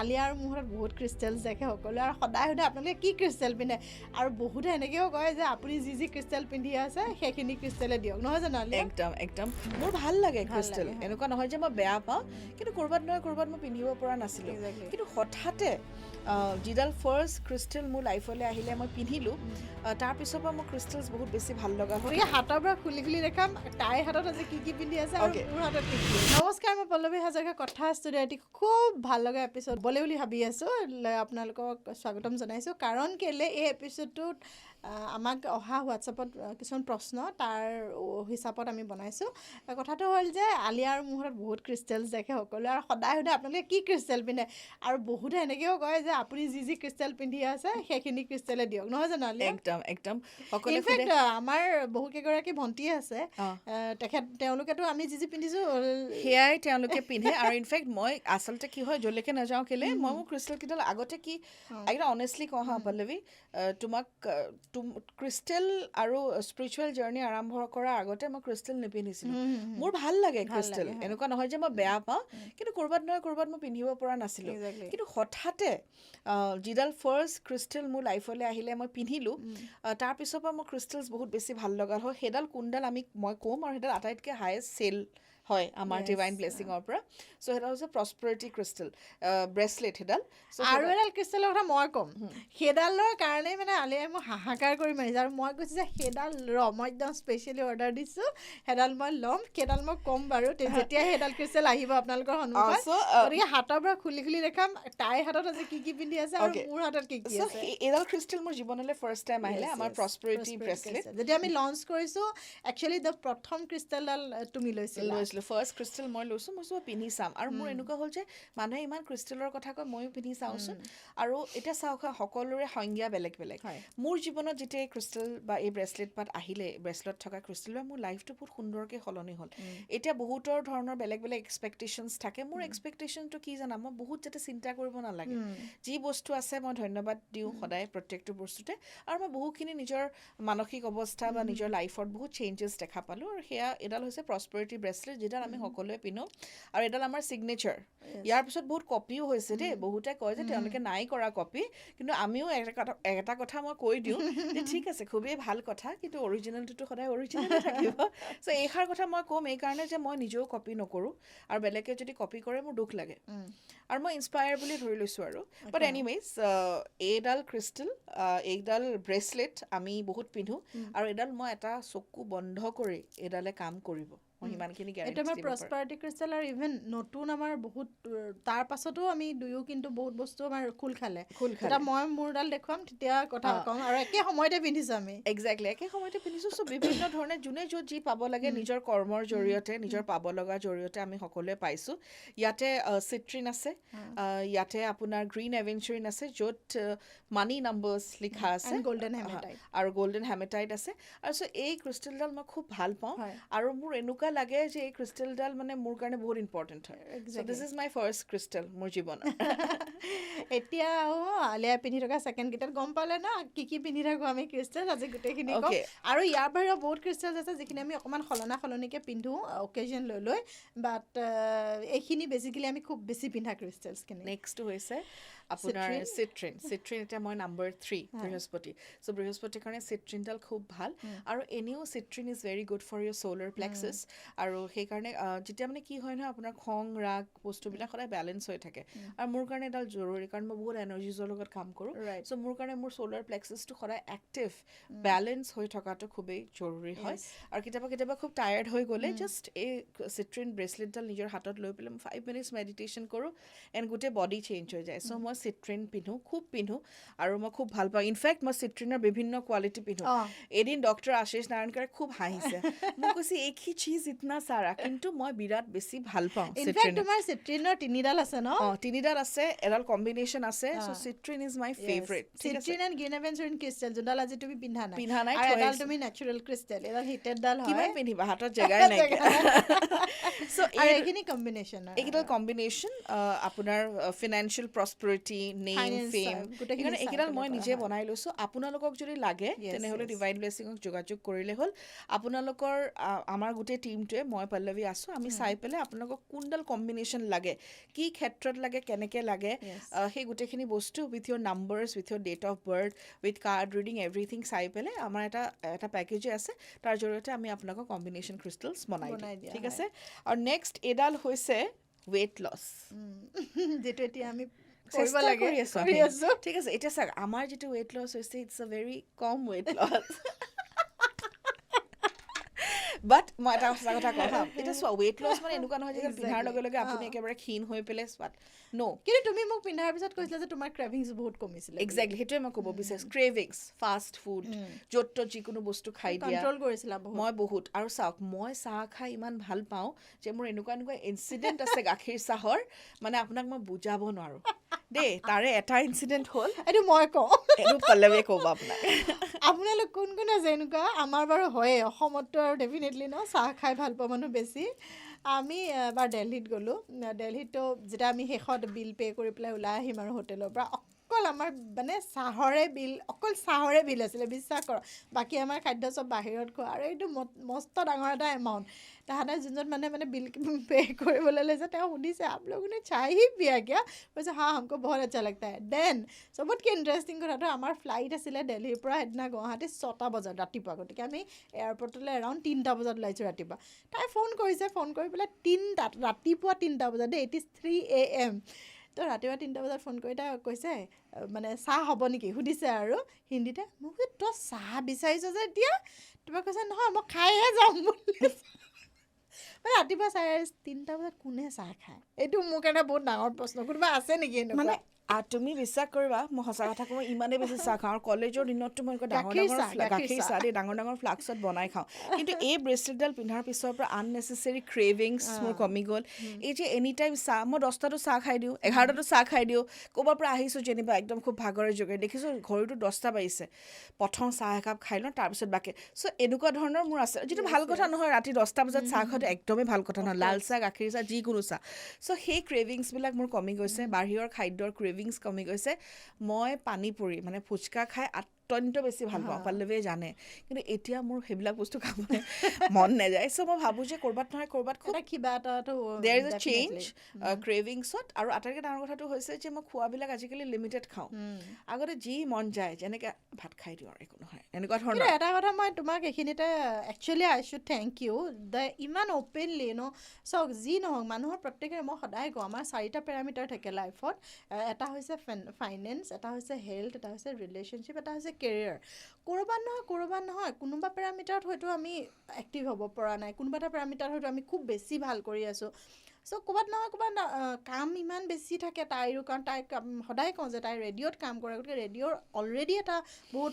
আলিয়া আৰু মোৰ হাতত বহুত ক্ৰিষ্টেলছ দেখে সকলোৱে আৰু সদায় সোধে আপোনালোকে কি ক্ৰিষ্টেল পিন্ধে আৰু বহুতে এনেকৈও কয় যে আপুনি যি ক্ৰিষ্টেল পিন্ধি আছে সেইখিনি ক্ৰিষ্টেলে দিয়ক নহয় জানো আলিয়া একদম মোৰ ভাল লাগে ক্ৰিষ্টেল এনেকুৱা নহয় যে মই বেয়া পাওঁ কিন্তু ক'ৰবাত নহয় ক'ৰবাত মই পিন্ধিব পৰা নাছিলোঁ কিন্তু হঠাতে যিডাল ফাৰ্ষ্ট ক্ৰিষ্টেল মোৰ লাইফলৈ আহিলে মই পিন্ধিলোঁ তাৰপিছৰ পৰা মোৰ ক্ৰিষ্টেলছ বহুত বেছি ভাল লগা হ'ল হাতৰ পৰা খুলি দেখাম তাইৰ হাতত আজি কি পিন্ধি আছে আৰু মোৰ হাতত কি নমস্কাৰ মই পল্লৱী হাজৰিকা কথা ষ্টুডিঅ' এটি খুব ভাল লগা এপিছ'ড বলে বুলি ভাবি আছোঁ আপোনালোকক স্বাগতম জনাইছোঁ কাৰণ কেলৈ এই এপিছ'ডটোত আমাক অহা হোৱাটছআপত কিছুমান প্ৰশ্ন তাৰ হিচাপত আমি বনাইছোঁ কথাটো হ'ল যে আলিয়া আৰু মোৰ হাতত বহুত ক্ৰিষ্টেলছ দেখে সকলোৱে আৰু সদায় সোধে আপোনালোকে কি ক্ৰিষ্টেল পিন্ধে আৰু বহুতে এনেকৈও কয় যে আপুনি যি ক্ৰিষ্টেল পিন্ধি আছে সেইখিনি ক্ৰিষ্টেলে দিয়ক নহয় জানো আলিয়া একদম ইনফেক্ট আমাৰ বহুকেইগৰাকী ভণ্টি আছে তেওঁলোকেতো আমি যি পিন্ধিছোঁ সেয়াই তেওঁলোকে পিন্ধে আৰু ইনফেক্ট মই আচলতে কি হয় য'লৈকে নাযাওঁ কেলে মই মোৰ ক্ৰিষ্টেল কেইডাল আগতে কি একদম অনেষ্টলি কওঁ হা পল্লৱী তোমাক ক্ৰিষ্টেল আৰু স্পিৰিচুৱেল জাৰ্ণি আৰম্ভ কৰাৰ আগতে মই ক্ৰিষ্টেল নিপিন্ধিছিলোঁ মোৰ ভাল লাগে ক্ৰিষ্টেল এনেকুৱা নহয় যে মই বেয়া পাওঁ কিন্তু ক'ৰবাত নহয় ক'ৰবাত মই পিন্ধিব পৰা নাছিলোঁ কিন্তু হঠাতে যিডাল ফাৰ্ষ্ট ক্ৰিষ্টেল মোৰ লাইফলৈ আহিলে মই পিন্ধিলোঁ তাৰপিছৰ পৰা মোৰ ক্ৰিষ্টেলছ বহুত বেছি ভাল লগা হ'ল সেইডাল কোনডাল মই ক'ম আৰু সেইডাল আটাইতকৈ হায়েষ্ট চেল হয় আমাৰ ডিভাইন ব্লেছিঙৰ পৰা চ' সেইডাল হৈছে প্ৰস্পেৰিটি ক্ৰিষ্টেল ব্ৰেচলেট সেইডাল আৰু এডাল ক্ৰিষ্টেলৰ কথা মই ক'ম সেইডালৰ কাৰণেই মানে আলিয়াই মই হাহাকাৰ কৰি মাৰিছে আৰু মই কৈছোঁ যে সেইডাল মই একদম স্পেচিয়েলি অৰ্ডাৰ দিছোঁ সেইডাল মই ল'ম সেইডাল মই ক'ম বাৰু যেতিয়া সেইডাল ক্ৰিষ্টেল আহিব আপোনালোকৰ সন্মুখত গতিকে হাতৰ পৰা খুলি দেখাম তাইৰ হাতত আজি কি পিন্ধি আছে আৰু মোৰ হাতত কি আছে এইডাল ক্ৰিষ্টেল মোৰ জীৱনলৈ ফাৰ্ষ্ট টাইম আহিলে আমাৰ প্ৰস্পেৰিটি ব্ৰেচলেট যেতিয়া আমি লঞ্চ কৰিছোঁ একচুৱেলি প্ৰথম ক্ৰিষ্টেলডাল তুমি লৈছিলোঁ ফাৰ্ষ্ট ক্ৰিষ্টেল মই লৈছোঁ মই পিন্ধি চাম আৰু মোৰ এনেকুৱা হ'ল যে মানুহে ইমান ক্ৰিষ্টেলৰ কথা কয় ময়ো পিন্ধি চাওঁচোন আৰু এতিয়া চাওক সকলোৰে সংজ্ঞা বেলেগ মোৰ জীৱনত যেতিয়া এই ক্ৰিষ্টেল বা এই ব্ৰেচলেট পাত আহিলে ব্ৰেচলেট থকা ক্ৰিষ্টেল বা মোৰ লাইফটো বহুত সুন্দৰকৈ সলনি হ'ল এতিয়া বহুতৰ ধৰণৰ বেলেগ এক্সপেক্টেশ্যনছ থাকে মোৰ এক্সপেক্টেশ্যনটো কি জানা মই বহুত যাতে চিন্তা কৰিব নালাগে যি বস্তু আছে মই ধন্যবাদ দিওঁ সদায় প্ৰত্যেকটো বস্তুতে আৰু মই বহুখিনি নিজৰ মানসিক অৱস্থা বা নিজৰ লাইফত বহুত চেঞ্জেছ দেখা পালোঁ আৰু সেয়া এডাল হৈছে প্ৰস্পেৰিটি ব্ৰেচলেট যিডাল আমি সকলোৱে পিন্ধোঁ আৰু এডাল আমাৰ ছিগনেচাৰ ইয়াৰ পিছত বহুত কপিও হৈছে দেই বহুতে কয় যে তেওঁলোকে নাই কৰা কপি কিন্তু আমিও এটা কথা মই কৈ দিওঁ যে ঠিক আছে খুবেই ভাল কথা কিন্তু অৰিজিনেলটোতো সদায় অৰিজিনেলে থাকিব চ' এইষাৰ কথা মই ক'ম এইকাৰণে যে মই নিজেও কপি নকৰোঁ আৰু বেলেগে যদি কপি কৰে মোৰ দুখ লাগে আৰু মই ইনস্পায়াৰ বুলি ধৰি লৈছোঁ আৰু বাট এনিৱেজ এইডাল ক্ৰিষ্টেল এইডাল ব্ৰেচলেট আমি বহুত পিন্ধোঁ আৰু এইডাল মই এটা চকু বন্ধ কৰি এইডালে কাম কৰিব সিমানখিনি এইটো আমাৰ প্ৰস্পাৰিটি ক্ৰিষ্টেল আৰু ইভেন নতুন আমাৰ বহুত তাৰ পাছতো আমি দুয়ো কিন্তু বহুত বস্তু আমাৰ খোল খালে এতিয়া মই মোৰডাল দেখুৱাম তেতিয়া কথা ক'ম আৰু একে সময়তে পিন্ধিছোঁ আমি একজেক্টলি একে সময়তে পিন্ধিছোঁ চ' বিভিন্ন ধৰণে যোনে য'ত যি পাব লাগে নিজৰ কৰ্মৰ জৰিয়তে নিজৰ পাব লগা জৰিয়তে আমি সকলোৱে পাইছোঁ ইয়াতে চিট্ৰিন আছে ইয়াতে আপোনাৰ গ্ৰীণ এভেঞ্চুৰিন আছে য'ত মানি নাম্বাৰ্ছ লিখা আছে আৰু গল্ডেন হেমেটাইট আছে আৰু চ' এই ক্ৰিষ্টেলডাল মই খুব ভাল পাওঁ আৰু মোৰ এনেকুৱা লাগে যে এই ক্ৰিষ্টেলডাল মানে মোৰ কাৰণে বহুত ইম্পৰ্টেণ্ট হয় so' this is my first crystal মোৰ জীৱনত এতিয়া আলিয়াই পিন্ধি থকা ছেকেণ্ডকেইটাত গম পালে ন কি পিন্ধি থাকোঁ আমি ক্ৰিষ্টেল আজি গোটেইখিনি কম আৰু ইয়াৰ বাহিৰেও বহুত ক্ৰিষ্টেলছ আছে যিখিনি আমি অকণমান সলনিকৈ পিন্ধোঁ অকেজন লৈ বাট এইখিনি বেচিকেলি আমি খুব বেছি পিন্ধা ক্ৰিষ্টেলছখিনি নেক্সটটো হৈছে আপোনাৰ চিট্ৰিন এতিয়া মই নাম্বাৰ 3 বৃহস্পতি চ' বৃহস্পতিৰ কাৰণে চিট্ৰিনডাল খুব ভাল আৰু এনেও citrine is very good for your solar plexus আৰু সেইকাৰণে যেতিয়া মানে কি হয় নহয় আপোনাৰ খং ৰাগ বস্তুবিলাক সদায় বেলেঞ্চ হৈ থাকে আৰু মোৰ কাৰণে এডাল জৰুৰী কাৰণ মই বহুত এনাৰ্জিজৰ লগত কাম কৰোঁ চ' মোৰ কাৰণে মোৰ চ'লাৰ প্লেক্সাছটো সদায় এক্টিভ বেলেঞ্চ হৈ থকাটো খুবেই জৰুৰী হয় আৰু কেতিয়াবা খুব টায়াৰ্ড হৈ গ'লে জাষ্ট এই চিট্ৰিন ব্ৰেচলেটডাল নিজৰ হাতত লৈ পেলাই মই 5 মিনিটছ মেডিটেশ্যন কৰোঁ এণ্ড গোটেই বডি চেঞ্জ হৈ যায় চ' মই চিট্ৰিন খুব পিন্ধোঁ আৰু মই খুব ভাল পাওঁ ইনফেক্ট মই চিট্ৰিনৰ বিভিন্ন কোৱালিটি পিন্ধোঁ এদিন ডক্টৰ আশিষ নাৰায়ণকাৰে খুব হাঁহিছে মোক কৈছে এক হি চিজ ইতনা সাৰা কিন্তু মই বিৰাট বেছি ভাল পাওঁ তোমাৰ চিট্ৰিনৰ 3ডাল আছে ন 3ডাল আছে এডাল কম্বিনেশ্যন আছে so' citrine is my favourite citrine and green aventurine crystal যোনডাল আজি তুমি পিন্ধা নাই আৰু এডাল তুমি নেচাৰেল ক্ৰিষ্টেল এডাল হিটেডডাল হয় কিমান পিন্ধিবা হাতত জেগাই নাই চ' এইখিনি কম্বিনেশ্যন এইকেইডাল কম্বিনেশ্যন আপোনাৰ ফিনান্সিয়েল প্ৰস্পেৰিটি নেম ফেম এইকেইডাল মই নিজে বনাই লৈছোঁ আপোনালোকক যদি লাগে তেনেহ'লে ডিভাইন ব্লেছিঙক যোগাযোগ কৰিলে হ'ল আপোনালোকৰ আমাৰ গোটেই টিমটোৱে মই পল্লৱী আছোঁ আমি চাই পেলাই আপোনালোকক কোনডাল কম্বিনেশ্যন লাগে কি ক্ষেত্ৰত লাগে কেনেকৈ লাগে সেই গোটেইখিনি বস্তু with your numbers with your date of birth with card reading everything চাই পেলাই আমাৰ এটা পেকেজে আছে তাৰ জৰিয়তে আমি আপোনালোকক কম্বিনেশ্যন ক্ৰিষ্টেলছ বনাই দিওঁ ঠিক আছে আৰু নেক্সট এডাল হৈছে ৱেইট লছ যিটো এতিয়া আমি চেষ্টা কৰি আছোঁ ঠিক আছে এতিয়া চাওক আমাৰ যিটো ৱেইট লছ হৈছে ইটছ আ ভেৰি কম ৱেইট লছ বাট মই এটা সঁচা কথা কওঁ হা এতিয়া চোৱা ৱেইট লছ মানে এনেকুৱা নহয় যে পিন্ধাৰ লগে লগে আপুনি একেবাৰে ক্ষীণ হৈ পেলাই চোৱাত কিন্তু তুমি মোক পিন্ধাৰ পিছত কৈছিলা যে তোমাৰ ক্ৰেভিংছ বহুত কমিছিলে এক্সেক্টলি সেইটোৱে মই ক'ব বিচাৰিছোঁ ক্ৰেভিংছ ফাষ্ট ফুড য'ত ত'ত যিকোনো বস্তু খাই দিয়া কণ্ট্ৰল কৰিছিলা মই বহুত আৰু চাওক মই চাহ খাই ইমান ভাল পাওঁ যে মোৰ এনেকুৱা ইনচিডেণ্ট আছে গাখীৰ চাহৰ মানে আপোনাক মই বুজাব নোৱাৰোঁ দেই তাৰে এটা ইনচিডেণ্ট হ'ল এইটো মই কওঁ এইটো পল্লৱীয়ে ক'ব আপোনাক আপোনালোক কোন কোন আছে এনেকুৱা আমাৰ বাৰু হয়ে অসমততো আৰু ডেফিনেটলি ন চাহ খাই ভাল পোৱা মানুহ বেছি আমি এবাৰ দিল্লীত গ'লোঁ দিল্লীতো যেতিয়া আমি শেষত বিল পে' কৰি পেলাই ওলাই আহিম আৰু হোটেলৰ পৰা অকল আমাৰ মানে অকল চাহৰে বিল আছিলে বিশ্বাস কৰক বাকী আমাৰ খাদ্য চব বাহিৰত খোৱা আৰু এইটো মস্ত ডাঙৰ এটা এমাউণ্ট তাহাঁতে যোনজন মানুহে মানে বিল পে' কৰিবলৈ লৈছে তেওঁ সুধিছে आप लोगों ने चाय ही पिया क्या কৈছে हाँ हमको बहुत अच्छा लगता है দেন চবতকৈ ইণ্টাৰেষ্টিং কথাটো আমাৰ ফ্লাইট আছিলে দিল্লীৰ পৰা সেইদিনা গুৱাহাটী 6টা বজাত ৰাতিপুৱা গতিকে আমি এয়াৰপৰ্টলৈ এৰাউণ্ড 3টা বজাত ওলাইছোঁ ৰাতিপুৱা তাই ফোন কৰি পেলাই ৰাতিপুৱা 3টা বজাত দেই ইট ইজ 3 AM তো ৰাতিপুৱা 3টা বজাত ফোন কৰি তাই কৈছে মানে চাহ হ'ব নেকি সুধিছে আৰু হিন্দীতে মোক তই চাহ বিচাৰিছ যে এতিয়া তোমাৰ কৈছে নহয় মই খাইহে যাম বুলি মানে ৰাতিপুৱা 3টা বজাত কোনে চাহ খায় এইটো মোৰ কাৰণে বহুত ডাঙৰ প্ৰশ্ন কোনোবা আছে নেকি মানে তুমি বিশ্বাস কৰিবা মই সঁচা কথা কওঁ ইমানেই বেছি চাহ খাওঁ আৰু কলেজৰ দিনততো মই ডাঙৰ ডাঙৰ ফ্লাক্সত বনাই খাওঁ কিন্তু এই ব্ৰেচলেটডাল পিন্ধাৰ পিছৰ পৰা আননেচেচেৰী ক্ৰেভিংছ মোৰ কমি গ'ল এই যে এনি টাইম চাহ মই 10টাতো চাহ খাই দিওঁ 11টাতো চাহ খাই দিওঁ ক'ৰবাৰ পৰা আহিছোঁ যেনিবা একদম খুব ভাগৰে যোগে দেখিছোঁ ঘড়ীটো 10টা বাজিছে প্ৰথম চাহ একাপ খাই লওঁ তাৰপিছত বাকী চ' এনেকুৱা ধৰণৰ মোৰ আছে যিটো ভাল কথা নহয় ৰাতি 10টা বজাত চাহ খোৱাটো একদমেই ভাল কথা নহয় লাল চাহ গাখীৰ চাহ যিকোনো চাহ চ' সেই ক্ৰেভিংছবিলাক মোৰ কমি গৈছে বাহিৰৰ খাদ্যৰ ক্ৰেভিংছ কমি গৈছে মই পানী পুৰি মানে ফুচকা খাই অত্যন্ত বেছি ভাল পাওঁ পল্লৱীয়ে জানে কিন্তু এতিয়া মোৰ সেইবিলাক বস্তু খাবলৈ মন নাযায় চ' মই ভাবোঁ যে ক'ৰবাত নহয় ক'ৰবাত খুব কিবা এটাতো দেয়াৰ ইজ এ চেঞ্জ ক্ৰেভিংছত আৰু আটাইতকৈ ডাঙৰ কথাটো হৈছে যে মই খোৱাবিলাক আজিকালি লিমিটেড খাওঁ আগতে যি মন যায় যেনেকৈ ভাত খাই দিওঁ আৰু একো নহয় এনেকুৱা ধৰণৰ এটা কথা মই তোমাক এইখিনিতে actually I should thank you ইমান অ'পেনলি চাওক যি নহওক মানুহৰ প্ৰত্যেকেৰে মই সদায় কওঁ আমাৰ 4টা পেৰামিটাৰ থাকে লাইফত এটা হৈছে ফাইনেন্স এটা হৈছে হেল্থ এটা হৈছে ৰিলেশ্যনশ্বিপ এটা হৈছে কেৰিয়াৰ ক'ৰবাত নহয় কোনোবা পেৰামিটাৰত হয়তো আমি এক্টিভ হ'ব পৰা নাই কোনোবা এটা পেৰামিটাৰত হয়তো আমি খুব বেছি ভাল কৰি আছোঁ চ' ক'ৰবাত নহয় ক'ৰবাত কাম ইমান বেছি থাকে তাইৰো কাৰণ তাই সদায় কওঁ যে তাই ৰেডিঅ'ত কাম কৰে গতিকে ৰেডিঅ'ৰ অলৰেডি এটা বহুত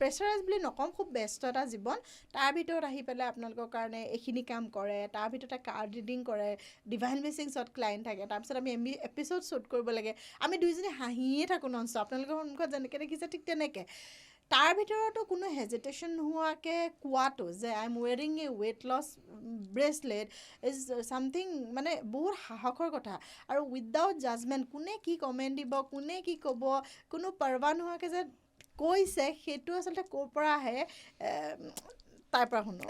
প্ৰেছাৰাইজ বুলি নকওঁ খুব ব্যস্ত এটা জীৱন তাৰ ভিতৰত আহি পেলাই আপোনালোকৰ কাৰণে এইখিনি কাম কৰে তাৰ ভিতৰতে কাৰ্ড ৰিডিং কৰে ডিভাইন ব্লেছিংছত ক্লাইণ্ট থাকে তাৰপিছত আমি এপিছ'ড শ্বুট কৰিব লাগে আমি দুইজনী হাঁহিয়ে থাকোঁ ননষ্টপ আপোনালোকৰ সন্মুখত যেনেকৈ দেখিছে ঠিক তেনেকৈ তাৰ ভিতৰতো কোনো হেজিটেশ্যন নোহোৱাকৈ কোৱাটো যে I am wearing a weight loss bracelet is something মানে বহুত সাহসৰ কথা আৰু উইদাউট জাজমেণ্ট কোনে কি কমেণ্ট দিব কোনে কি ক'ব কোনো পৰৱা নোহোৱাকৈ যে কৈছে সেইটো আচলতে ক'ৰ পৰা আহে তাৰ পৰা শুনো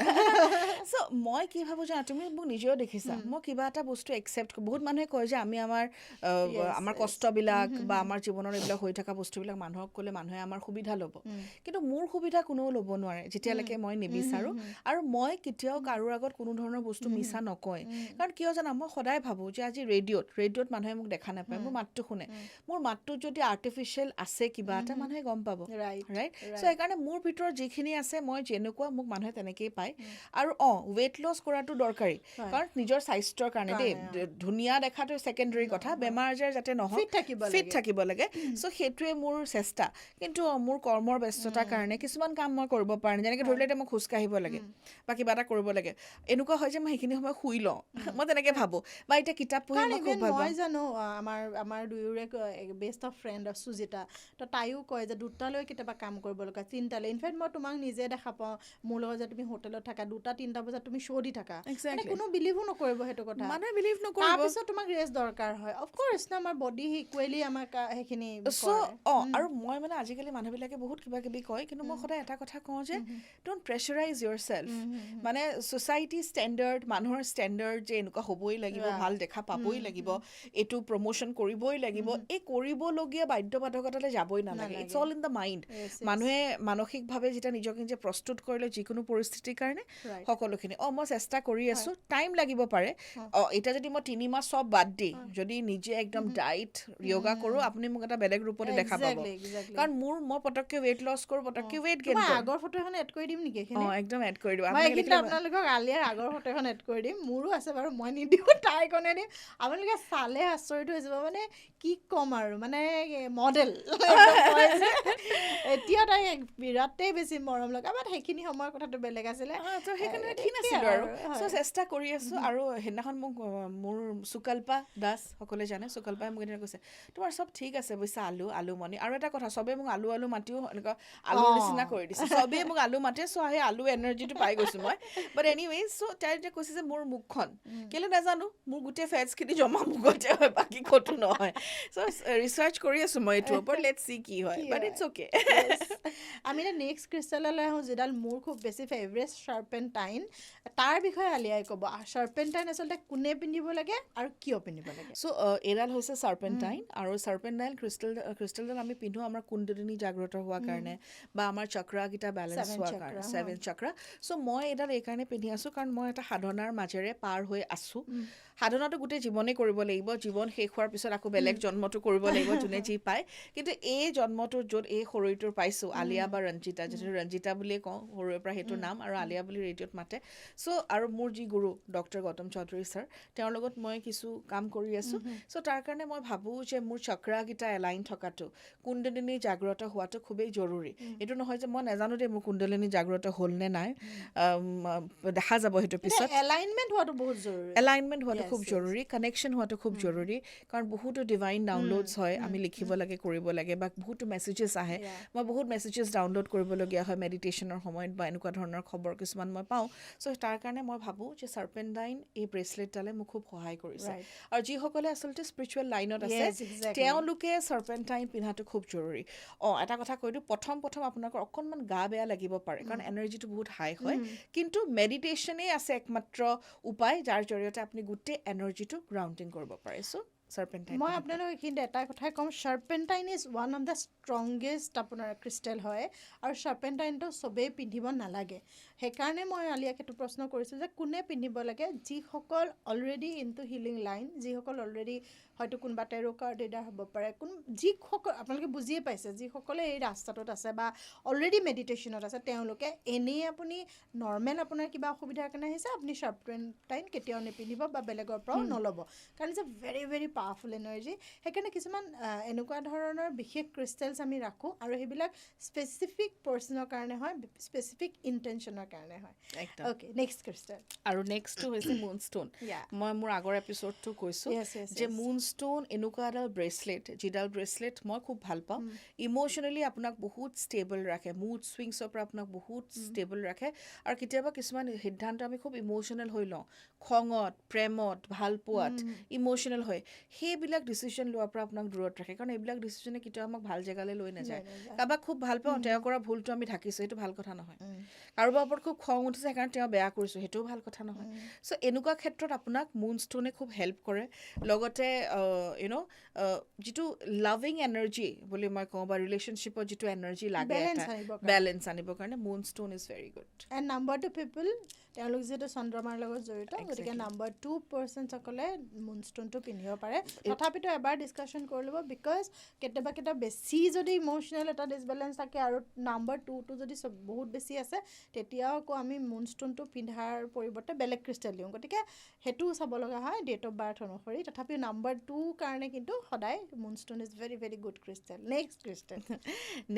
চ' মই কি ভাবোঁ জানা তুমি মোক নিজেও দেখিছা মই কিবা এটা বস্তু একচেপ্ট বহুত মানুহে কয় যে আমি আমাৰ কষ্টবিলাক বা আমাৰ জীৱনৰ এইবিলাক হৈ থকা বস্তুবিলাক মানুহক ক'লে মানুহে আমাৰ সুবিধা ল'ব কিন্তু মোৰ সুবিধা কোনেও ল'ব নোৱাৰে যেতিয়ালৈকে মই নিবিচাৰোঁ আৰু মই কেতিয়াও কাৰোৰ আগত কোনো ধৰণৰ বস্তু মিছা নকয় কাৰণ কিয় জানা মই সদায় ভাবোঁ যে আজি ৰেডিঅ'ত মানুহে মোক দেখা নাপায় মোৰ মাতটো শুনে মোৰ মাতটোত যদি আৰ্টিফিচিয়েল আছে কিবা এটা মানুহে গম পাব ৰাইট চ' সেইকাৰণে মোৰ ভিতৰত যিখিনি আছে মই যেনেকুৱা মোক মানুহে তেনেকেই পায় আৰু ৱেইট লছ কৰাটো দৰকাৰী কাৰণ নিজৰ স্বাস্থ্যৰ কাৰণে দেই ধুনীয়া দেখাটো ছেকেণ্ডেৰী কথা বেমাৰ আজাৰ যাতে নহয় ফিট থাকিব লাগে চ' সেইটোৱে মোৰ চেষ্টা কিন্তু মোৰ কৰ্মৰ ব্যস্ততাৰ কাৰণে কিছুমান কাম মই কৰিব পৰা নাই যেনেকৈ ধৰিলে এতিয়া মই খোজকাঢ়িব লাগে বা কিবা এটা কৰিব লাগে এনেকুৱা হয় যে মই সেইখিনি সময় শুই লওঁ মই তেনেকৈ ভাবোঁ বা এতিয়া কিতাপ পঢ়ি মই খুব ভাল পাওঁ মই জানো আমাৰ দুয়োৰে বেষ্ট অফ ফ্ৰেণ্ড সুজিতা তো তাইও কয় যে 2টালৈ কেতিয়াবা কাম কৰিব লগা 3টালৈ ইনফেক্ট মই তোমাক নিজে দেখা পাওঁ মোৰ লগত বজাত তুমি হোটেলত থাকা 2-3টা বজাত তুমি শ্ব' দি থাকা Exactly. কোনো বিলিভো নকৰিব সেইটো কথা মানুহে বিলিভ নকৰিব তাৰপিছত তোমাক ৰেষ্ট দৰকাৰ হয় অফক'ৰ্ছ না আমাৰ বডি ইকুৱেলি আমাক সেইখিনি আৰু মই মানে আজিকালি মানুহবিলাকে বহুত কিবা কিবি কয় কিন্তু মই সদায় এটা কথা কওঁ যে ডোন্ট প্ৰেছাৰাইজ ইয়ৰ চেল্ফ মানে ছ'চাইটি ষ্টেণ্ডাৰ্ড মানুহৰ ষ্টেণ্ডাৰ্ড যে এনেকুৱা হ'বই লাগিব ভাল দেখা পাবই লাগিব এইটো প্ৰমোশ্যন কৰিবই লাগিব এই কৰিবলগীয়া বাধ্যবাধকতালৈ যাবই নালাগে it's all in the mind মানুহে মানসিকভাৱে যেতিয়া নিজকে নিজে প্ৰস্তুত কৰিলে যিকোনো পৰিস্থিতিৰ কাৰণে সকলোখিনি মই চেষ্টা কৰি আছোঁ টাইম লাগিব পাৰে এতিয়া যদি মই 3 মাহ চব বাদ দি যদি নিজে একদম ডাইট য়োগা কৰোঁ আপুনি মোক এটা বেলেগ ৰূপতে দেখা পাব কাৰণ মই পটককৈ ৱেইট লছ কৰোঁ পটককৈ ৱেইট গেইন কৰোঁ আগৰ ফটো এখন এড কৰি দিম নেকি একদম এড কৰি দিব আপোনালোকক আলিয়াৰ আগৰ ফটো এখন এড কৰি দিম মোৰো আছে বাৰু মই নিদিওঁ তাই কনে দিম আপোনালোকে চালে আচৰিত হৈ যাব মানে কি ক'ম আৰু মানে মডেল এতিয়া তাই বিৰাটেই বেছি মৰম লগা বাট সেইখিনি সময়ৰ কথাটো বেলেগ আছিলে সেইকাৰণে ক্ষীণ আছিলোঁ আৰু চেষ্টা কৰি আছোঁ আৰু সেইদিনাখন মোক মোৰ সুকল্পা দাস সকলোৱে জানে সুকল্পাই মোক এনেকৈ কৈছে তোমাৰ চব ঠিক আছে বুজিছা আলু মনি আৰু এটা কথা চবেই মোক আলু মাতিও এনেকুৱা আলুৰ নিচিনা কৰি দিছে চবেই মোক আলু মাতে চ' সেই আলু এনাৰ্জিটো পাই গৈছোঁ মই বাট এনিৱেজ চ' তাই এতিয়া কৈছে যে মোৰ মুখখন কেলৈ নাজানো মোৰ গোটেই ফেটছখিনি জমা মুখতে হয় বাকী ক'তো নহয় চ' ৰিচাৰ্চ কৰি আছোঁ মই এইটোৰ ওপৰত লেটছ চি কি হয় বাট ইটছ অ'কে আমি এতিয়া নেক্সট ক্ৰিষ্টেললৈ আহোঁ যিডাল মোৰ খুব বেছি ফেভৰেট চাৰ্পেণ্টাইন তাৰ বিষয়ে আলিয়াই ক'ব চাৰ্পেণ্টাইন আচলতে কোনে পিন্ধিব লাগে আৰু কিয় পিন্ধিব লাগে চ' এডাল হৈছে চাৰ্পেণ্টাইন আৰু চাৰ্পেণ্টাইন ক্ৰিষ্টেলডাল আমি পিন্ধোঁ আমাৰ কুণ্ডলিনী জাগ্ৰত হোৱাৰ কাৰণে বা আমাৰ চক্ৰাকেইটা বেলেঞ্চ হোৱাৰ কাৰণে 7 চক্ৰা চ' মই এডাল এইকাৰণে পিন্ধি আছোঁ কাৰণ মই এটা সাধনাৰ মাজেৰে পাৰ হৈ আছোঁ সাধনাটো গোটেই জীৱনেই কৰিব লাগিব জীৱন শেষ হোৱাৰ পিছত আকৌ বেলেগ জন্মটো কৰিব লাগিব যোনে যি পায় কিন্তু এই জন্মটোত য'ত এই শৰীৰটোৰ পাইছোঁ আলিয়া বা ৰঞ্জিতা যিটো ৰঞ্জিতা বুলিয়ে কওঁ সৰুৰে পৰা সেইটো নাম আৰু আলিয়া বুলি ৰেডিঅ'ত মাতে চ' আৰু মোৰ যি গুৰু ডক্টৰ গৌতম চৌধুৰী ছাৰ তেওঁৰ লগত মই কিছু কাম কৰি আছোঁ চ' তাৰ কাৰণে মই ভাবোঁ যে মোৰ চক্ৰাকেইটা এলাইন থকাটো কুণ্ডলিনী জাগ্ৰত হোৱাটো খুবেই জৰুৰী এইটো নহয় যে মই নাজানো দেই মোৰ কুণ্ডলিনী জাগ্ৰত হ'ল নে নাই দেখা যাব সেইটো পিছত এলাইনমেণ্ট হোৱাটো বহুত জৰুৰী এলাইনমেণ্ট হোৱাটো খুব জৰুৰী কানেকশ্যন হোৱাটো খুব জৰুৰী কাৰণ বহুতো ডিভাইন ডাউনলোডছ হয় আমি লিখিব লাগে কৰিব লাগে বা বহুতো মেছেজেছ আহে মই বহুত মেছেজেছ ডাউনলোড কৰিবলগীয়া হয় মেডিটেশ্যনৰ সময়ত বা এনেকুৱা ধৰণৰ খবৰ কিছুমান মই পাওঁ চ' তাৰ কাৰণে মই ভাবোঁ যে চাৰ্পেণ্টাইন এই ব্ৰেচলেটডালে মোক খুব সহায় কৰিছে আৰু যিসকলে আচলতে স্পিৰিচুৱেল লাইনত আছে তেওঁলোকে চাৰ্পেণ্টাইন পিন্ধাটো খুব জৰুৰী এটা কথা কৈ দিওঁ প্ৰথম আপোনালোকৰ অকণমান গা বেয়া লাগিব পাৰে কাৰণ এনাৰ্জিটো বহুত হাই হয় কিন্তু মেডিটেশ্যনেই আছে একমাত্ৰ উপায় যাৰ জৰিয়তে আপুনি গোটেই এনাৰ্জিটো গ্ৰাউণ্ডিং কৰিব পাৰে চ' চাৰ্পেণ্টাইন মই আপোনালোকক এইখিনিতে এটা কথাই ক'ম serpentine is one of the strongest আপোনাৰ ক্ৰিষ্টেল হয় আৰু চাৰ্পেণ্টাইনটো চবেই পিন্ধিব নালাগে সেইকাৰণে মই আলিয়াক সেইটো প্ৰশ্ন কৰিছোঁ যে কোনে পিন্ধিব লাগে যিসকল অলৰেডি ইনটু হিলিং লাইন যিসকল অলৰেডি হয়তো কোনোবা টেৰো কাৰ্ড ৰিডাৰ হ'ব পাৰে যিসকল আপোনালোকে বুজিয়ে পাইছে যিসকলে এই ৰাস্তাটোত আছে বা অলৰেডি মেডিটেশ্যনত আছে তেওঁলোকে এনেই আপুনি নৰ্মেল আপোনাৰ কিবা অসুবিধাৰ কাৰণে আহিছে আপুনি চাৰ্পেণ্টাইন কেতিয়াও নিপিন্ধিব বা বেলেগৰ পৰাও নল'ব কাৰণ it's a very very powerful energy সেইকাৰণে কিছুমান এনেকুৱা ধৰণৰ বিশেষ ক্ৰিষ্টেলছ আমি ৰাখোঁ আৰু সেইবিলাক স্পেচিফিক পাৰ্চনৰ কাৰণে হয় স্পেচিফিক ইণ্টেনশ্যনৰ কাৰণে হয় অ'কে নেক্সট ক্ৰিষ্টেল আৰু নেক্সটটো হৈছে মুনষ্টোন মই মোৰ আগৰ এপিছ'ডটো কৈছোঁ যে মুনষ্টোন এনেকুৱা এডাল ব্ৰেচলেট যিডাল ব্ৰেচলেট মই খুব ভাল পাওঁ ইম'চনেলি আপোনাক বহুত ষ্টেবল ৰাখে মুড ছুইংছৰ পৰা আপোনাক বহুত ষ্টেবল ৰাখে আৰু কেতিয়াবা কিছুমান সিদ্ধান্ত আমি খুব ইম'চনেল হৈ লওঁ খঙত প্ৰেমত ভাল পোৱাত ইম'চনেল হয় সেইবিলাক ডিচিশ্যন লোৱাৰ পৰা আপোনাক দূৰত ৰাখে কাৰণ এইবিলাক ডিচিশ্যনে কেতিয়াও আমাক ভাল জেগালৈ লৈ নাযায় কাৰোবাক খুব ভাল পাওঁ তেওঁ কৰা ভুলটো আমি ঢাকিছোঁ সেইটো ভাল কথা নহয় কাৰোবাৰ ওপৰত খুব খং উঠিছে সেইকাৰণে তেওঁ বেয়া কৰিছোঁ সেইটোও ভাল কথা নহয় চ' এনেকুৱা ক্ষেত্ৰত আপোনাক মুনষ্টোনে খুব হেল্প কৰে লগতে যিটো লাভিং এনাৰ্জি বুলি মই কওঁ বা ৰিলেশ্যনশ্বিপত যিটো এনাৰ্জি লাগে বেলেঞ্চ আনিবৰ কাৰণে moonstone is very good and number 2 people তেওঁলোক যিহেতু চন্দ্ৰমাৰ লগত জড়িত গতিকে নাম্বাৰ 2 পাৰ্চনসকলে মুনষ্টোনটো পিন্ধিব পাৰে তথাপিতো এবাৰ ডিছকাশ্যন কৰি ল'ব বিকজ কেতিয়াবা বেছি যদি ইম'চনেল এটা ডিছবেলেঞ্চ থাকে আৰু নাম্বাৰ 2টো যদি বহুত বেছি আছে তেতিয়াও আকৌ আমি মুনষ্টোনটো পিন্ধাৰ পৰিৱৰ্তে বেলেগ ক্ৰিষ্টেল দিওঁ গতিকে সেইটোও চাব লগা হয় ডেট অফ বাৰ্থ অনুসৰি তথাপিও নাম্বাৰ 2 কাৰণে কিন্তু সদায় moonstone is very very good crystal next crystal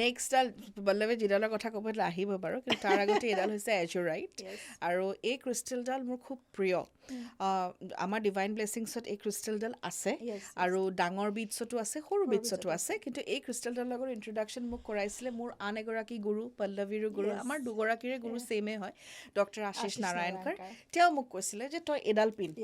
নেক্সটডাল বল্লভে যিডালৰ কথা ক'বলৈ আহিব বাৰু কিন্তু তাৰ আগতে এডাল হৈছে এজোৰাইট আৰু এই ক্ৰিষ্টেলডাল মোৰ খুব প্ৰিয় আমাৰ ডিভাইন ব্লেছিংছত এই ক্ৰিষ্টেলডাল আছে আৰু ডাঙৰ বিটছতো আছে সৰু বিটছতো আছে কিন্তু এই ক্ৰিষ্টেলডালৰ লগত ইন্ট্ৰডাকশ্যন মোক কৰাইছিলে মোৰ আন এগৰাকী গুৰু পল্লৱীৰো গুৰু আমাৰ দুগৰাকীৰে গুৰু ছেইমে হয় ডক্টৰ আশিষ নাৰায়ণকাৰ তেওঁ মোক কৈছিলে যে তই এডাল পিন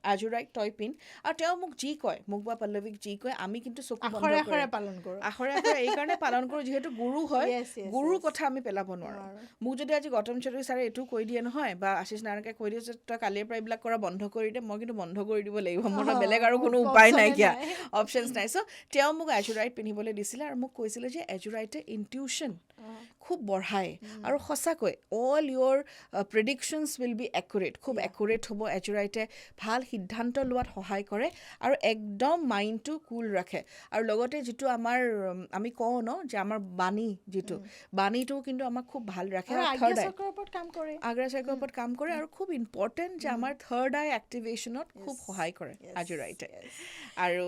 আজুৰাইক তই পিন আৰু তেওঁ মোক যি কয় মোক বা পল্লৱীক যি কয় আমি কিন্তু চকু বন্ধ কৰি পালন কৰোঁ আখৰে আখৰে এই কাৰণে পালন কৰোঁ যিহেতু গুৰু হয় গুৰুৰ কথা আমি পেলাব নোৱাৰোঁ মোক যদি আজি গৌতম চৌধুৰী ছাৰে এইটো কৈ দিয়ে নহয় বা আশিষ নাৰায়ণকে কৈ দিয়ে যে তই কালিৰ পৰা এইবিলাক কৰা বন্ধ কৰি দে মই কিন্তু বন্ধ কৰি দিব লাগিব মোৰ বেলেগ আৰু কোনো উপায় নাইকিয়া অপশ্যনছ নাই চ' তেওঁ মোক এজুৰাইট পিন্ধিবলৈ দিছিলে আৰু মোক কৈছিলে যে এজুৰাইটে ইনটিউশ্যন খুব বঢ়ায় আৰু সঁচাকৈ all your predictions will be accurate খুব একুৰেট হ'ব এজুৰাইটে ভাল সিদ্ধান্ত লোৱাত সহায় কৰে আৰু একদম মাইণ্ডটো কুল ৰাখে আৰু লগতে যিটো আমাৰ আমি কওঁ ন যে আমাৰ বাণী যিটো বাণীটো কিন্তু আমাক খুব ভাল ৰাখে আগ্ৰা চক্ৰৰ ওপৰত কাম কৰে আৰু খুব ইম্পৰ্টেণ্ট যে আমাৰ থাৰ্ড আই এক্টিভেশ্যনত খুব সহায় কৰে এজুৰাইটে আৰু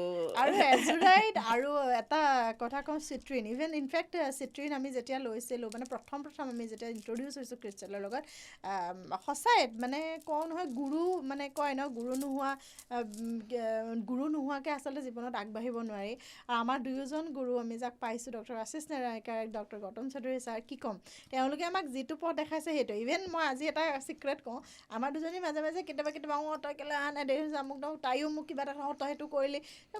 এজুৰাইট আৰু এটা কথা কওঁ চিট্ৰিন ইভেন ইনফেক্ট চিট্ৰিন আমি যেতিয়া লৈছিলোঁ মানে প্ৰথম আমি যেতিয়া ইণ্ট্ৰডিউচ হৈছোঁ ক্ৰিষ্টেলৰ লগত সঁচাই মানে কওঁ নহয় গুৰু মানে কয় ন গুৰু নোহোৱাকৈ আচলতে জীৱনত আগবাঢ়িব নোৱাৰি আৰু আমাৰ দুয়োজন গুৰু আমি যাক পাইছোঁ ডক্টৰ আশিষ নাৰায়ণকাৰ ডক্টৰ গৌতম চৌধুৰী ছাৰ কি ক'ম তেওঁলোকে আমাক যিটো পথ দেখাইছে সেইটো ইভেন মই আজি এটা চিক্ৰেট কওঁ আমাৰ দুজনীৰ মাজে মাজে কেতিয়াবা তই কেলৈ অহা নাই দেৰি হৈছে আমুক তাইও মোক কিবা এটা তই সেইটো কৰিলি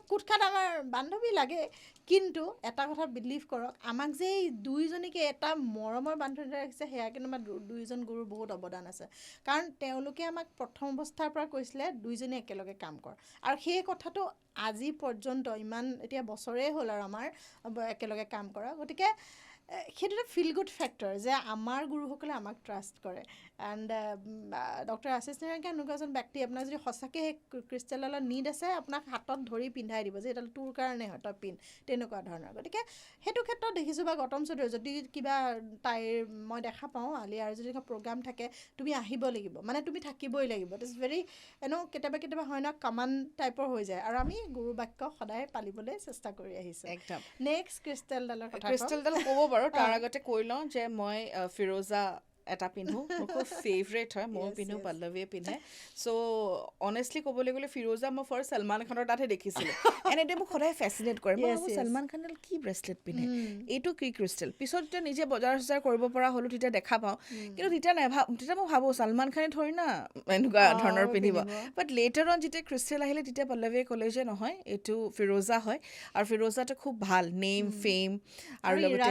কুটখাত আমাৰ বান্ধৱী লাগে কিন্তু এটা কথা বিলিভ কৰক আমাক যে এই দুইজনীকে এটা মৰমৰ বান্ধৱী ৰাখিছে সেয়া কিন্তু আমাৰ দুইজন গুৰুৰ বহুত অৱদান আছে কাৰণ তেওঁলোকে আমাক প্ৰথম অৱস্থাৰ পৰা কৈছিলে দুইজনী একেলগে কাম কৰ আৰু সেই কথাটো আজি পৰ্যন্ত ইমান এতিয়া বছৰেই হ'ল আৰু আমাৰ একেলগে কাম কৰা গতিকে সেইটো এটা ফিল গুড ফেক্টৰ যে আমাৰ গুৰুসকলে আমাক ট্ৰাষ্ট কৰে এণ্ড ডক্টৰ আশিষ নাৰায়ণকে এনেকুৱা এজন ব্যক্তি আপোনাৰ যদি সঁচাকৈ সেই ক্ৰিষ্টেলৰ নিড আছে আপোনাক হাতত ধৰি পিন্ধাই দিব যে এইডাল তোৰ কাৰণে হয় তই পিন্ধ তেনেকুৱা ধৰণৰ গতিকে সেইটো ক্ষেত্ৰত দেখিছোঁ বা গৌতম চৌধুৰী যদি কিবা তাইৰ মই দেখা পাওঁ আলিয়াৰ যদি প্ৰগ্ৰাম থাকে তুমি আহিব লাগিব মানে তুমি থাকিবই লাগিব ইট ইজ ভেৰি কেতিয়াবা হয় ন কমান টাইপৰ হৈ যায় আৰু আমি গুৰু বাক্য সদায় পালিবলৈ চেষ্টা কৰি আহিছোঁ একদম নেক্সট ক্ৰিষ্টেলডালৰ কথা ক্ৰিষ্টেলডাল ক'ব বাৰু তাৰ আগতে কৈ লওঁ যে মই ফিৰোজা এটা পিন্ধো মোৰ খুব ফেভৰেট হয় ময়ো পিন্ধো পল্লৱীয়ে পিন্ধে চ' অনেষ্টলি ক'বলৈ গ'লে ফিৰোজা মই ফাৰ্ষ্ট সলমান খানৰ তাতহে দেখিছিলোঁ এনে মোক সদায় ফেচিনেট কৰে মই ভাবোঁ সলমান খানে কি ব্ৰেচলেট পিন্ধে এইটো কি ক্ৰিষ্টেল পিছত যেতিয়া নিজে বজাৰ চজাৰ কৰিব পৰা হ'লোঁ তেতিয়া দেখা পাওঁ কিন্তু তেতিয়া মই ভাবোঁ সলমান খানে ধৰি না এনেকুৱা ধৰণৰ পিন্ধিব বাট লেটাৰ অন যেতিয়া ক্ৰিষ্টেল আহিলে তেতিয়া পল্লৱীয়ে ক'লে যে নহয় এইটো ফিৰোজা হয় আৰু ফিৰোজাটো খুব ভাল নেম ফেম আৰু লগতে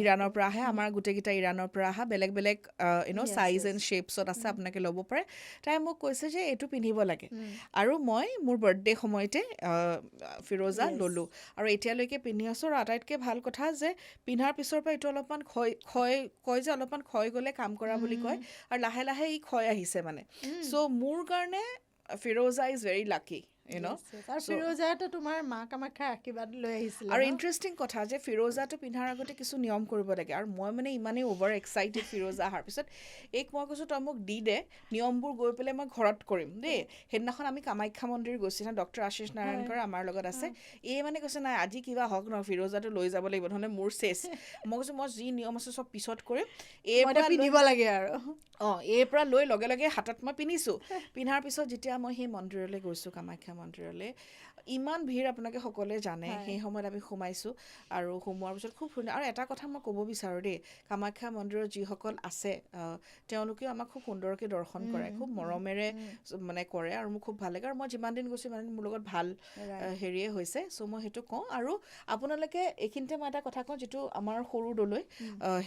ইৰাণৰ পৰা আহে আমাৰ গোটেইকেইটা ইৰাণৰ পৰা অহা বেলেগ বেলেগ চাইজ এণ্ড শ্বেপছত আছে আপোনালোকে ল'ব পাৰে তাই মোক কৈছে যে এইটো পিন্ধিব লাগে আৰু মই মোৰ বাৰ্থডে সময়তে ফিৰোজা ল'লোঁ আৰু এতিয়ালৈকে পিন্ধি আছোঁ আৰু আটাইতকৈ ভাল কথা যে পিন্ধাৰ পিছৰ পৰা এইটো অলপমান কয় যে অলপমান ক্ষয় গ'লে কাম কৰা বুলি কয় আৰু লাহে লাহে ই ক্ষয় আহিছে মানে চ' মোৰ কাৰণে ফিৰোজা ইজ ভেৰি লাকি ফিৰোজাটো তোমাৰ মা কামাখ্যাৰ আশীৰ্বাদ লৈ আহিছিল আৰু ইণ্টাৰেষ্টিং কথা যে ফিৰোজাটো পিন্ধাৰ আগতে কিছু নিয়ম কৰিব লাগে আৰু মই মানে ইমানেই অভাৰ এক্সাইটেড ফিৰোজা অহাৰ পিছত মই কৈছোঁ তই মোক দি দে নিয়মবোৰ গৈ পেলাই মই ঘৰত কৰিম দেই সেইদিনাখন আমি কামাখ্যা মন্দিৰ গৈছিলোঁ ডক্টৰ আশিষ নাৰায়ণকাৰ আমাৰ লগত আছে মানে কৈছে নাই আজি কিবা হওক ন ফিৰোজাটো লৈ যাব লাগিব নহ'লে মোৰ চেচ মই কৈছোঁ মই যি নিয়ম আছে চব পিছত কৰিম পিন্ধিব লাগে আৰু এই পৰা লৈ লগে লগে হাতত মই পিন্ধিছোঁ পিন্ধাৰ পিছত যেতিয়া মই সেই মন্দিৰলৈ গৈছোঁ কামাখ্যা মন্দিৰলৈ ইমান ভিৰ আপোনালোকে সকলোৱে জানে সেই সময়ত আমি সোমাইছোঁ আৰু সোমোৱাৰ পিছত খুব ধুনীয়া আৰু এটা কথা মই ক'ব বিচাৰোঁ দেই কামাখ্যা মন্দিৰত যিসকল আছে তেওঁলোকেও আমাক খুব সুন্দৰকৈ দৰ্শন কৰে খুব মৰমেৰে মানে কৰে আৰু মোক খুব ভাল লাগে আৰু মই যিমান দিন গৈছোঁ মানে মোৰ লগত ভাল হেৰিয়ে হৈছে চ' মই সেইটো কওঁ আৰু আপোনালোকে এইখিনিতে মই এটা কথা কওঁ যিটো আমাৰ সৰু দলৈ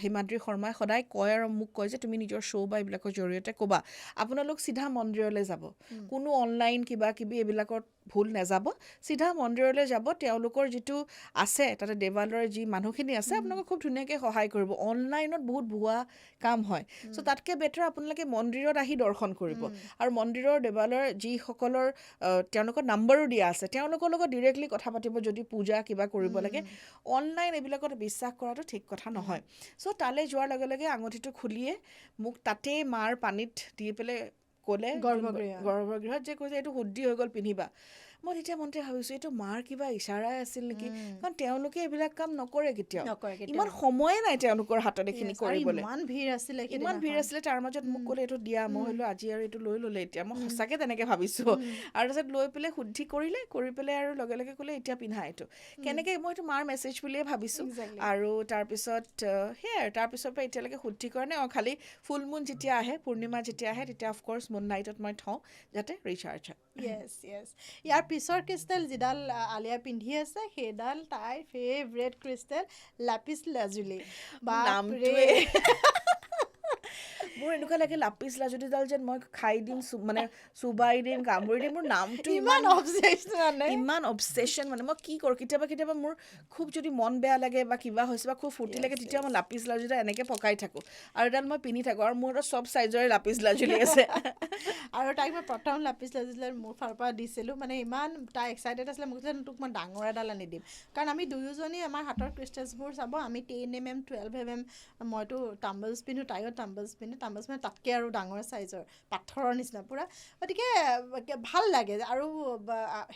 হিমাদ্ৰী শৰ্মাই সদায় কয় আৰু মোক কয় যে তুমি নিজৰ শ্ব' বা এইবিলাকৰ জৰিয়তে ক'বা আপোনালোক চিধা মন্দিৰলৈ যাব কোনো অনলাইন কিবা কিবি এইবিলাকত ভুল নাযাব চিধা মন্দিৰলৈ যাব তেওঁলোকৰ যিটো আছে তাতে দেৱালয়ৰ যি মানুহখিনি আছে আপোনালোকক খুব ধুনীয়াকৈ সহায় কৰিব অনলাইনত বহুত ভুৱা কাম হয় চ' তাতকৈ বেটাৰ আপোনালোকে মন্দিৰত আহি দৰ্শন কৰিব আৰু মন্দিৰৰ দেৱালয়ৰ যিসকলৰ তেওঁলোকৰ নাম্বাৰো দিয়া আছে তেওঁলোকৰ লগত ডিৰেক্টলি কথা পাতিব যদি পূজা কিবা কৰিব লাগে অনলাইন এইবিলাকত বিশ্বাস কৰাটো ঠিক কথা নহয় চ' তালৈ যোৱাৰ লগে লগে আঙুঠিটো খুলিয়ে মোক তাতেই মাৰ পানীত দি পেলাই ক'লে গৰ্ভগৃহত যে কৈছে এইটো শুদ্ধি হৈ গ'ল পিন্ধিবা মই তেতিয়া মনতে ভাবিছোঁ এইটো মাৰ কিবা ইচাৰাই আছিল নেকি, কাৰণ তেওঁলোকে এইবিলাক কাম নকৰে কেতিয়াও, ইমান সময়ে নাই তেওঁলোকৰ হাতত এইখিনি কৰিবলৈ, ইমান ভিৰ আছিলে, তাৰ মাজত মোক ক'লে এইটো দিয়া, মই হ'লো আজি আৰু এইটো লৈ ল'লে, এতিয়া মই সঁচাকৈ তেনেকৈ ভাবিছোঁ, আৰু তাৰপিছত লৈ পেলাই শুদ্ধি কৰি পেলাই আৰু লগে লগে ক'লে এতিয়া পিন্ধা এইটো, কেনেকৈ মই এইটো মাৰ মেছেজ বুলিয়ে ভাবিছোঁ, আৰু তাৰপিছত সেয়াই আৰু তাৰপিছৰ পৰা এতিয়ালৈকে শুদ্ধি কৰা নাই, খালি ফুল মুন যেতিয়া আহে, পূৰ্ণিমা যেতিয়া আহে, তেতিয়া অফক'ৰ্ছ মুন নাইটত মই থওঁ যাতে ৰিচাৰ্জ হয়। ইয়াৰ পিছৰ ক্ৰিষ্টেল যিডাল আলিয়া পিন্ধি আছে সেইডাল তাইৰ ফেভৰেট ক্ৰিষ্টেল লাপিছ লাজুলি। নামটোৱে মোৰ এনেকুৱা লাগে লাপিছ লাজুলিডাল যেন মই খাই দিম, মানে চুবাই দিম, কামুৰি দিম, মোৰ নামটো ইমান অবছেশ্যন, মানে মই কি কৰোঁ, কেতিয়াবা মোৰ খুব যদি মন বেয়া লাগে বা কিবা হৈছে বা খুব ফূৰ্তি লাগে, তেতিয়া মই লাপিছ লাজুলিডাল এনেকৈ পকাই থাকোঁ আৰু এডাল মই পিন্ধি থাকোঁ, আৰু মোৰ চব চাইজৰে লাপিছ লাজুলি আছে। আৰু তাইক মই প্ৰথম লাপিছ লাজুলি মোৰ ফালৰ পৰা দিছিলোঁ, মানে ইমান তাই এক্সাইটেড আছিলে, মোক যে তোক মই ডাঙৰ এডাল আনি দিম, কাৰণ আমি দুয়োজনী আমাৰ হাতৰ ক্ৰিষ্টেলছবোৰ চাব, আমি 10mm 12mm, মইতো টাম্বলছ পিন্ধোঁ, তাইও টাম্বলছ পিন্ধে, টাম্বলছ মানে তাতকৈ আৰু ডাঙৰ চাইজৰ পাথৰৰ নিচিনা পূৰা, গতিকে ভাল লাগে। আৰু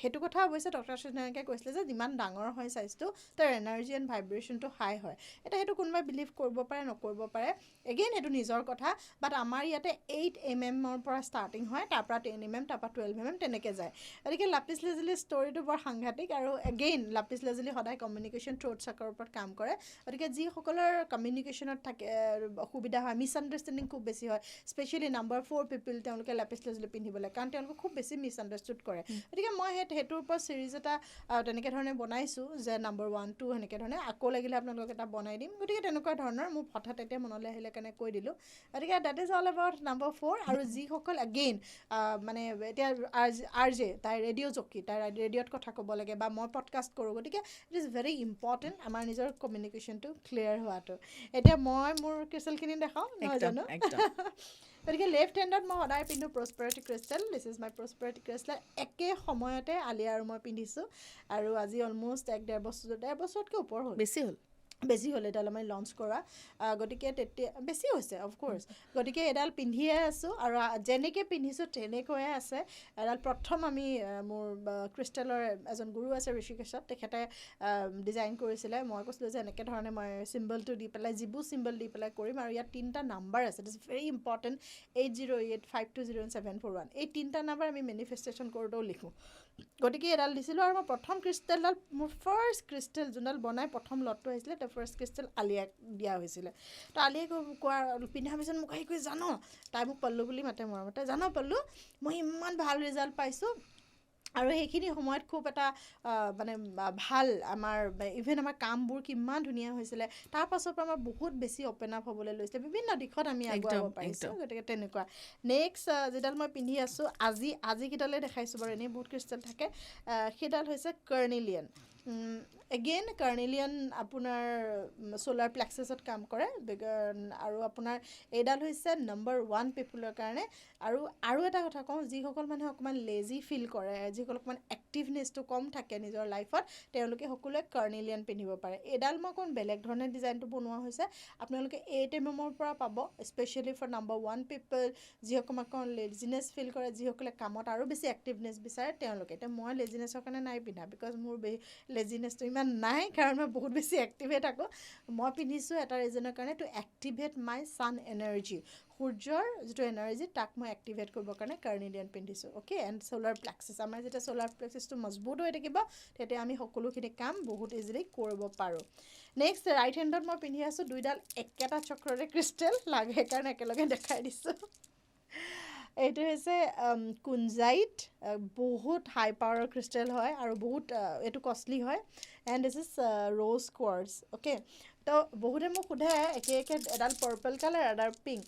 সেইটো কথা অৱশ্যে ডক্টৰ সুধনাকে কৈছিলে যে যিমান ডাঙৰ হয় চাইজটো তাৰ এনাৰ্জি এণ্ড ভাইব্ৰেশ্যনটো হাই হয়। এতিয়া সেইটো কোনোবাই বিলিভ কৰিব পাৰে, নকৰিব পাৰে, এগেইন সেইটো নিজৰ কথা, বাট আমাৰ ইয়াতে 8mm পৰা ষ্টাৰ্টিং হয়, তাৰপৰা 10mm, তাৰপৰা 12mm তেনেকৈ যায়। গতিকে লাপিছ লাজুলিৰ ষ্টৰিটো বৰ সাংঘাতিক, আৰু এগেইন লাপিছ লাজুলি সদায় কমিউনিকেশ্যন থ্ৰ'ট চাকৰ ওপৰত কাম কৰে, গতিকে যিসকলৰ কমিউনিকেশ্যনত থাকে অসুবিধা হয়, মিছআণ্ডাৰষ্টেণ্ডিং খুব বেছি হয়, স্পেচিয়েলি নাম্বাৰ 4 পিপল, তেওঁলোকে লাপিছ লাজুলি পিন্ধিব লাগে, কাৰণ তেওঁলোকে খুব বেছি মিছআণ্ডাৰষ্টেণ্ড কৰে। গতিকে মই সেইটোৰ ওপৰত ছিৰিজ এটা তেনেকৈ ধৰণে বনাইছোঁ, যে নাম্বাৰ 1, 2 সেনেকৈ ধৰণে, আকৌ লাগিলে আপোনালোকক এটা বনাই দিম, গতিকে তেনেকুৱা ধৰণৰ মোৰ হঠাৎ এতিয়া মনলৈ আহিলে কাৰণে কৈ দিলোঁ। গতিকে that is all about number 4, আৰু যিসকল এগেইন মানে এতিয়া আৰ জে, তাই ৰেডিঅ' জকি, তাই ৰেডিঅ'ত কথা ক'ব লাগে, বা মই পডকাষ্ট কৰোঁ, গতিকে ইট ইজ ভেৰি ইম্পৰ্টেণ্ট আমাৰ নিজৰ কমিউনিকেশ্যনটো ক্লিয়াৰ হোৱাটো। এতিয়া মই মোৰ ক্ৰিষ্টেলখিনি দেখাওঁ, নহয় জানো? গতিকে লেফ্ট হেণ্ডত মই সদায় পিন্ধোঁ prosperity crystal, this is my prosperity crystal. একে সময়তে আলিয়া আৰু মই পিন্ধিছোঁ, আৰু আজি অলম'ষ্ট 1-1.5 বছৰতকৈ ওপৰ হ'ল, বেছি হ'ল এডাল আমি লঞ্চ কৰা, গতিকে তেতিয়া বেছি হৈছে অফক'ৰ্ছ, গতিকে এডাল পিন্ধিয়ে আছোঁ, আৰু যেনেকৈ পিন্ধিছোঁ তেনেকৈয়ে আছে। এডাল প্ৰথম আমি মোৰ ক্ৰিষ্টেলৰ এজন গুৰু আছে ঋষিকেশত, তেখেতে ডিজাইন কৰিছিলে, মই কৈছিলোঁ যে এনেকৈ ধৰণে মই চিম্বলটো দি পেলাই, যিবোৰ চিম্বল দি পেলাই কৰিম, আৰু ইয়াত 3টা নাম্বাৰ আছে, ইট ইজ ভেৰি ইম্পৰ্টেণ্ট, 8088 5201 741, এই 3টা নাম্বাৰ আমি মেনিফেষ্টেশ্যন কৰোঁতেও লিখোঁ। গতিকে এডাল দিছিলোঁ, আৰু মই প্ৰথম ক্ৰিষ্টেলডাল, মোৰ ফাৰ্ষ্ট ক্ৰিষ্টেল যোনডাল বনাই প্ৰথম লটটো আহিছিলে, তাৰ ফাৰ্ষ্ট ক্ৰিষ্টেল আলিয়াক দিয়া হৈছিলে। তো আলিয়াই পিন্ধাৰ পিছত মোক আহি কৈ, জানো, তাই মোক পল্লু বুলি মাতে মৰমতে, জানো পল্লু, মই ইমান ভাল ৰিজাল্ট পাইছোঁ, আৰু সেইখিনি সময়ত খুব এটা মানে ভাল, আমাৰ ইভেন আমাৰ কামবোৰ কিমান ধুনীয়া হৈছিলে, তাৰ পাছৰ পৰা আমাৰ বহুত বেছি অ'পেন আপ হ'বলৈ লৈছিলে, বিভিন্ন দিশত আমি আগুৱাব পাৰিছোঁ। গতিকে তেনেকুৱা নেক্সট যিডাল মই পিন্ধি আছোঁ, আজিকেইডালে দেখাইছোঁ বাৰু, এনেই বহুত ক্ৰিষ্টেল থাকে, সেইডাল হৈছে কাৰ্নেলিয়ান। এগেইন কাৰ্নেলিয়ান আপোনাৰ ছ'লাৰ প্লেক্সাছত কাম কৰে, আৰু আপোনাৰ এইডাল হৈছে নাম্বাৰ 1 পিপুলৰ কাৰণে। আৰু এটা কথা কওঁ, যিসকল মানুহে অকণমান লেজি ফিল কৰে, যিসকল অকণমান এক্টিভনেছটো কম থাকে নিজৰ লাইফত, তেওঁলোকে সকলোৱে কাৰ্নেলিয়ান পিন্ধিব পাৰে। এইডাল মই অকণ বেলেগ ধৰণে ডিজাইনটো বনোৱা হৈছে, আপোনালোকে 8mm পৰা পাব, স্পেচিয়েলি ফৰ নাম্বাৰ 1 পিপল, যিসকল অকণ লেজিনেছ ফিল কৰে, যিসকলে কামত আৰু বেছি এক্টিভনেছ বিচাৰে তেওঁলোকে। এতিয়া মই লেজিনেছৰ কাৰণে নাই পিন্ধা, বিকজ মোৰ লেজিনেছটো ইমান নাই, কাৰণ মই বহুত বেছি এক্টিভে থাকোঁ। মই পিন্ধিছোঁ এটা ৰিজনৰ কাৰণে, টু এক্টিভেট মাই ছান এনাৰ্জি, সূৰ্যৰ যিটো এনাৰ্জি তাক মই এক্টিভেট কৰিবৰ কাৰণে কাৰ্নেলিয়ান পিন্ধিছোঁ। অ'কে, এণ্ড ছ'লাৰ প্লেক্সাছ, আমাৰ যেতিয়া ছ'লাৰ প্লেক্সাছটো মজবুত হৈ থাকিব, তেতিয়া আমি সকলোখিনি কাম বহুত ইজিলি কৰিব পাৰোঁ। নেক্সট ৰাইট হেণ্ডত মই পিন্ধি আছোঁ দুইডাল একেটা চক্ৰৰে ক্ৰিষ্টেল, লাগে সেইকাৰণে একেলগে দেখাই দিছোঁ। এইটো হৈছে কুঞ্জাইট, বহুত হাই পাৱাৰৰ ক্ৰিষ্টেল হয়, আৰু বহুত এইটো কষ্টলি হয়, and this is rose quartz. Okay, তো বহুতে মোক সোধে একে এডাল পাৰ্পল কালাৰ, এডাল পিংক।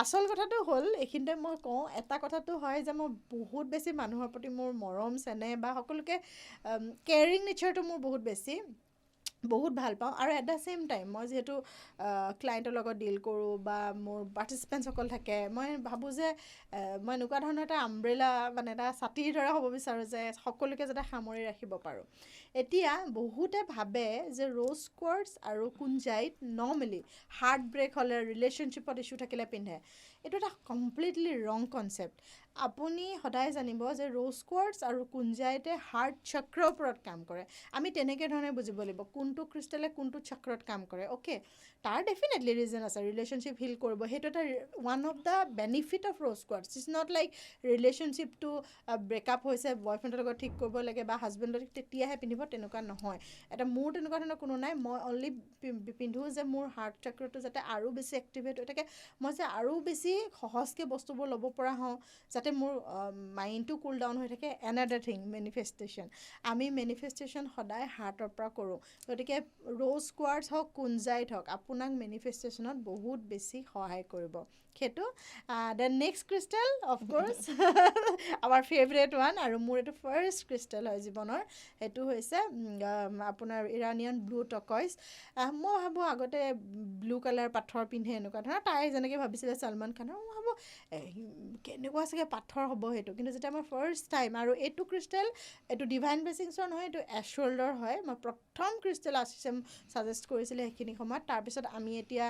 আচল কথাটো হ'ল, এইখিনিতে মই কওঁ, এটা কথাটো হয় যে মই বহুত বেছি মানুহৰ প্ৰতি মোৰ মৰম চেনেহ বা সকলোকে কেয়াৰিং নেচাৰটো মোৰ বহুত বেছি, বহুত ভাল পাওঁ। আৰু এট দ্য ছেইম টাইম মই যিহেতু ক্লায়েণ্টৰ লগত ডিল কৰোঁ, বা মোৰ পাৰ্টিচিপেণ্টছসকল থাকে, মই ভাবোঁ যে মই এনেকুৱা ধৰণৰ এটা আমব্ৰেলা, মানে এটা ছাতিৰ দৰে হ'ব বিচাৰোঁ, যে সকলোকে যাতে সামৰি ৰাখিব পাৰোঁ। এতিয়া বহুতে ভাবে যে ৰ'জ কোৱাৰ্টছ আৰু কুঞ্জাইট নৰ্মেলি হাৰ্ট ব্ৰেক হ'লে, ৰিলেশ্যনশ্বিপত ইছ্যু থাকিলে পিন্ধে। এইটো এটা কমপ্লিটলি ৰং কনচেপ্ট। আপুনি সদায় জানিব যে ৰ'জ কোৱাৰ্টছ আৰু কুঞ্জাইতে হাৰ্ট চক্ৰৰ ওপৰত কাম কৰে। আমি তেনেকৈ ধৰণে বুজিব লাগিব কোনটো ক্ৰিষ্টেলে কোনটো চক্ৰত কাম কৰে। অ'কে, তাৰ ডেফিনেটলি ৰিজন আছে, ৰিলেশ্যনশ্বিপ হিল কৰিব, সেইটো এটা one of the benefit of rose quartz. It's not like ৰিলেশ্যনশ্বিপটো ব্ৰেকআপ হৈছে, বয়ফ্ৰেণ্ডৰ লগত ঠিক কৰিব লাগে বা হাজবেণ্ডৰ তেতিয়াহে পিন্ধিব, তেনেকুৱা নহয়। মোৰ তেনেকুৱা ধৰণৰ কোনো নাই। মই অনলি পিন্ধোঁ যে মোৰ হাৰ্ট চক্ৰটো যাতে আৰু বেছি এক্টিভেট হৈ থাকে, মই যে আৰু বেছি সহজকৈ বস্তুবোৰ ল'ব পৰা হওঁ, যাতে মোৰ মাইণ্ডটো কুল ডাউন হৈ থাকে। Another thing, manifestation. আমি মেনিফেষ্টেশ্যন সদায় হাৰ্টৰ পৰা কৰোঁ। গতিকে ৰ'জ কোৱাৰ্টছ হওক, কুঞ্জাইত হওক, আপোনাক মেনিফেষ্টেশ্যনত বহুত বেছি সহায় কৰিব। সেইটো দেন নেক্সট ক্ৰিষ্টেল অফক'ৰ্ছ আমাৰ ফেভৰেট ওৱান, আৰু মোৰ এইটো ফাৰ্ষ্ট ক্ৰিষ্টেল হয় জীৱনৰ, সেইটো হৈছে আপোনাৰ ইৰাণিয়ান ব্লু টকইজ। মই ভাবোঁ আগতে ব্লু কালাৰ পাথৰ পিন্ধে এনেকুৱা ধৰণৰ, তাই যেনেকৈ ভাবিছিলে ছলমান খানৰ, মই ভাবোঁ কেনেকুৱা চাগে পাথৰ হ'ব সেইটো। কিন্তু যেতিয়া মই ফাৰ্ষ্ট টাইম, আৰু এইটো ক্ৰিষ্টেল এইটো ডিভাইন ব্লেছিংছৰ নহয়, এইটো এশ্বল্ডৰ হয়। মই প্ৰথম ক্ৰিষ্টেল আছিছেম ছাজেষ্ট কৰিছিলে সেইখিনি সময়ত। তাৰপিছত আমি এতিয়া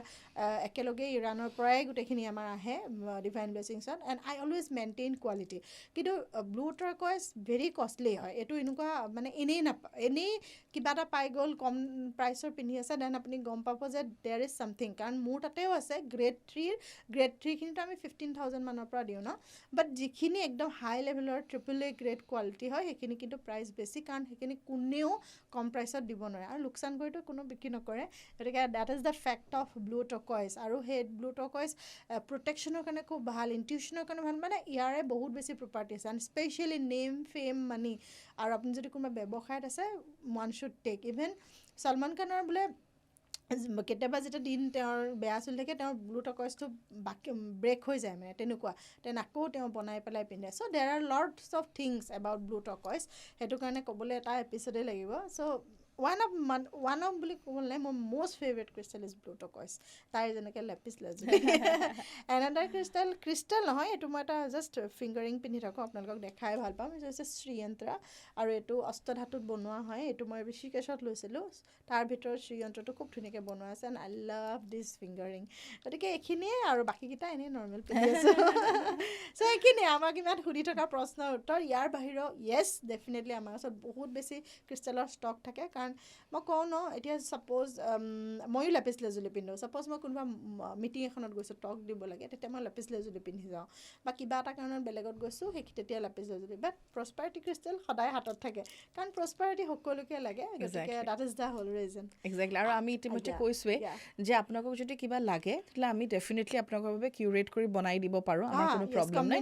একেলগে ইৰাণৰ পৰাই গোটেইখিনি আমাৰ আহে ডিভাইন ব্লেছিংছত, and I always maintain quality. কিন্তু ব্লু টাৰ্কইজ ভেৰি কষ্টলি হয়। এইটো এনেকুৱা মানে এনেই কিবা এটা পাই গ'ল, কম প্ৰাইচৰ পিন্ধি আছে, দেন আপুনি গম পাব যে দেৰ ইজ ছামথিং। কাৰণ মোৰ তাতেও আছে গ্ৰেড 3খিনিতো আমি 15,000 মানৰ পৰা দিওঁ ন, বাট যিখিনি একদম হাই লেভেলৰ AAA গ্ৰেড কোৱালিটি হয় সেইখিনি কিন্তু প্ৰাইচ বেছি, কাৰণ সেইখিনি কোনেও কম প্ৰাইচত দিব নোৱাৰে, আৰু লোকচান কৰিতো কোনো বিক্ৰী নকৰে। গতিকে that is the fact of blue turquoise. আৰু সেই ব্লু টকইজ প্ৰটেকশ্যনৰ কাৰণে খুব ভাল, ইনটিউশ্যনৰ কাৰণে ভাল, মানে ইয়াৰে বহুত বেছি প্ৰপাৰ্টি আছে, and specially name, fame, money. আৰু আপুনি যদি কোনোবা ব্যৱসায়ত আছে, one should take. Even Salman খানৰ বোলে কেতিয়াবা যেতিয়া দিন তেওঁৰ বেয়া চলি থাকে, তেওঁৰ ব্লু টকইজটো ব্ৰেক হৈ যায়, মানে তেনেকুৱা, আকৌ তেওঁ বনাই পেলাই পিন্ধে। So' there are lots of things about blue turquoise, সেইটো কাৰণে ক'বলৈ এটা এপিছ'ডেই লাগিব। চ' ওৱান অফ বুলি ক'বলৈ মোৰ most favourite crystal is blue turquoise. তাইৰ যেনেকৈ লেপিছ লাজুলি। এনাডাৰ ক্ৰিষ্টেল নহয়, এইটো মই এটা জাষ্ট ফিংগাৰিং পিন্ধি থাকোঁ, আপোনালোকক দেখাই ভাল পাম। এইটো হৈছে শ্ৰীয়ন্ত্ৰা, আৰু এইটো অষ্টধাতুত বনোৱা হয়। এইটো মই ঋষিকেশত লৈছিলোঁ। তাৰ ভিতৰত শ্ৰীয়ন্ত্ৰটো খুব ধুনীয়াকৈ বনোৱা আছে, and I love this fingering. গতিকে এইখিনিয়ে, আৰু বাকীকেইটা এনেই নৰ্মেল পিন্ধি আছোঁ। চ' এইখিনিয়ে আমাক ইমান সুধি থকা প্ৰশ্নৰ উত্তৰ। ইয়াৰ বাহিৰেও য়েছ, ডেফিনেটলি আমাৰ ওচৰত বহুত বেছি ক্ৰিষ্টেলৰ ষ্টক থাকে। কাৰণ মই কওঁ ন, এতিয়া ছাপ'জ ময়ো লেপিছ লাজুলি পিন্ধোঁ। ছাপ'জ মই কোনোবা মিটিং এখনত গৈছোঁ, টক দিব লাগে, তেতিয়া মই লেপিছ লাজুলি পিন্ধি যাওঁ, বা কিবা এটা কাৰণত বেলেগত গৈছোঁ, তেতিয়া লেপিছ লাজুলি। বাট প্ৰস্পাৰিটি ক্ৰিষ্টেল সদায় হাতত থাকে, কাৰণ প্ৰস্পাৰিটি সকলোকে লাগে। গতিকে that is the whole reason. Exactly. আৰু আমি ইতিমধ্যে কৈছোঁৱেই যে আপোনালোকক যদি কিবা লাগে, তেতিয়াহ'লে আমি ডেফিনেটলি আপোনালোকৰ বাবে কিউৰেট কৰি বনাই দিব পাৰোঁ, আমাৰ কোনো প্ৰব্লেম নাই।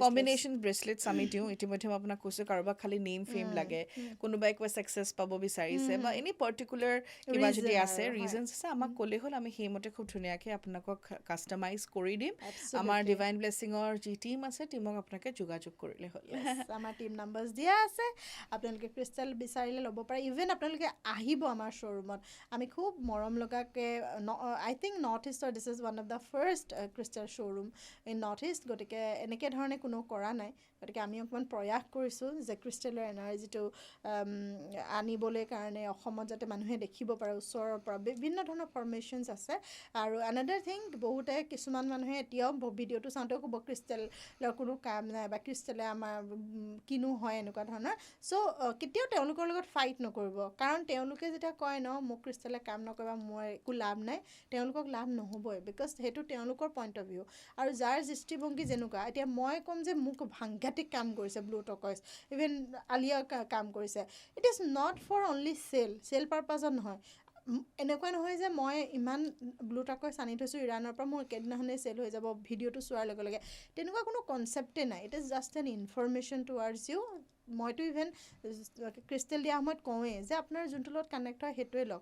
কম্বিনেশ্যন ব্ৰেচলেটছ আমি দিওঁ। ইতিমধ্যে মই আপোনাক কৈছোঁ, কাৰোবাক খালি নেম ফেম লাগে, কোনোবাই কিবা ছাকচেছ পাব বিচাৰিছে, বা এনি পাৰ্টিকুলাৰ কিবা যদি আছে, ৰিজনছ আছে, আমাক ক'লেই হ'ল। আমি সেইমতে খুব ধুনীয়াকৈ আপোনালোকক কাষ্টমাইজ কৰি দিম। আমাৰ ডিভাইন ব্লেছিঙৰ যি টীম আছে, টীমক আপোনালোকে যোগাযোগ কৰিলে হ'ল। আমাৰ টীম নাম্বাৰ্ছ দিয়া আছে, আপোনালোকে ক্ৰিষ্টেল বিচাৰিলে ল'ব পাৰে। ইভেন আপোনালোকে আহিব আমাৰ শ্ব'ৰুমত, আমি খুব মৰম লগাকৈ, আই থিংক নৰ্থ ইষ্টৰ this is one of the first crystal showroom in north east. গতিকে এনেকৈ ধৰণে কোনো কৰা নাই। গতিকে আমি অকণমান প্ৰয়াস কৰিছোঁ যে ক্ৰিষ্টেলৰ এনাৰ্জিটো আনিবলৈ কাৰণে অসমত যাতে মানুহে দেখিব পাৰে ওচৰৰ পৰা। বিভিন্ন ধৰণৰ ফৰ্মেশ্যনছ আছে। আৰু আনাডাৰ থিং, বহুতে কিছুমান মানুহে এতিয়াও ভিডিঅ'টো চাওঁতেও ক'ব ক্ৰিষ্টেলৰ কোনো কাম নাই, বা ক্ৰিষ্টেলে আমাৰ কিনো হয়, এনেকুৱা ধৰণৰ। চ' কেতিয়াও তেওঁলোকৰ লগত ফাইট নকৰিব, কাৰণ তেওঁলোকে যেতিয়া কয় ন মোক ক্ৰিষ্টেলে কাম নকৰে বা মোৰ একো লাভ নাই, তেওঁলোকক লাভ নহ'বই, বিকজ সেইটো তেওঁলোকৰ পইণ্ট অফ ভিউ। আৰু যাৰ দৃষ্টিভংগী যেনেকুৱা, এতিয়া মই ক'ম যে মোক সাংঘাতিক কাম কৰিছে ব্লু টকইজ, ইভেন আলিয়া কাম কৰিছে। It is not for only sale পাৰপাজত নহয়। এনেকুৱা নহয় যে মই ইমান ব্লু টাকইজ আনি থৈছোঁ ইৰাণৰ পৰা, মোৰ একেদিনাখনেই চেল হৈ যাব ভিডিঅ'টো চোৱাৰ লগে লগে, তেনেকুৱা কোনো কনচেপ্টেই নাই। It is just an information towards you. মইতো ইভেন ক্ৰিষ্টেল দিয়া সময়ত কওঁৱেই যে আপোনাৰ যোনটো লগত কানেক্ট হয় সেইটোৱে লওক।